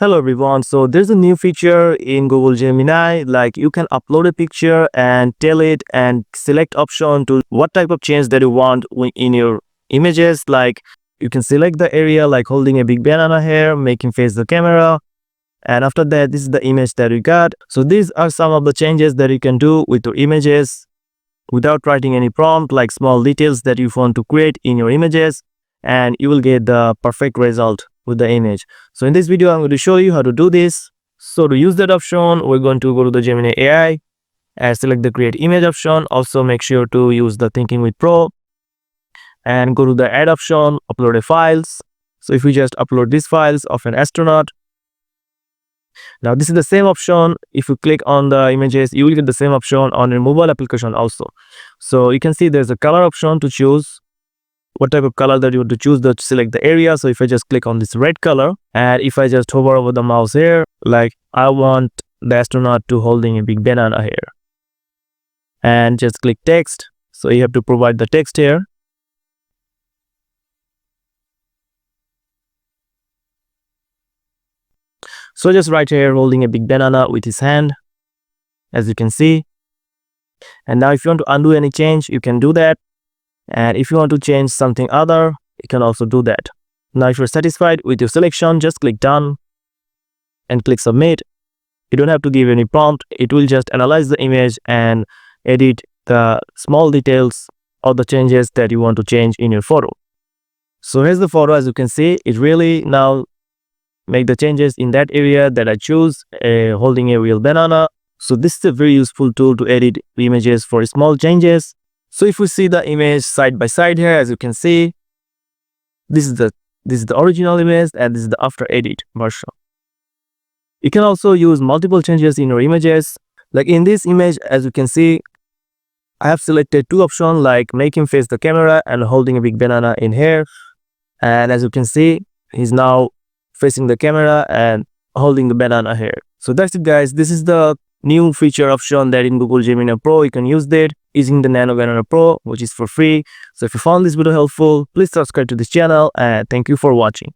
Hello everyone. So there's a new feature in Google Gemini, like you can upload a picture and tell it and select option to what type of change that you want in your images. Like you can select the area like holding a big banana here, making face the camera. And after that, this is the image that you got. So these are some of the changes that you can do with your images without writing any prompt, like small details that you want to create in your images, and you will get the perfect result with the image. So in this video, I'm going to show you how to do this. So to use that option, we're going to go to the Gemini AI and select the create image option. Also make sure to use the thinking with Pro and go to the add option, upload a files. So if we just upload these files of an astronaut, now this is the same option. If you click on the images, you will get the same option on your mobile application also. So you can see there's a color option to choose what type of color that you want to choose to select the area. So if I just click on this red color and if I just hover over the mouse here, like I want the astronaut to holding a big banana here, and just click text. So you have to provide the text here. So just write here holding a big banana with his hand, as you can see. And now if you want to undo any change, you can do that. And if you want to change something other, you can also do that. Now if you're satisfied with your selection, just click done and click submit. You don't have to give any prompt. It will just analyze the image and edit the small details or the changes that you want to change in your photo. So here's the photo. As you can see, it really now make the changes in that area that I choose, holding a real banana. So this is a very useful tool to edit images for small changes. So if we see the image side by side here, as you can see, this is the original image and this is the after edit version. You can also use multiple changes in your images. Like in this image, as you can see, I have selected two options, like make him face the camera and holding a big banana in here. And as you can see, he's now facing the camera and holding the banana here. So that's it, guys. This is the new feature option that in Google Gemini Pro you can use that using the Nano Banana Pro, which is for free. So if you found this video helpful, please subscribe to this channel and thank you for watching.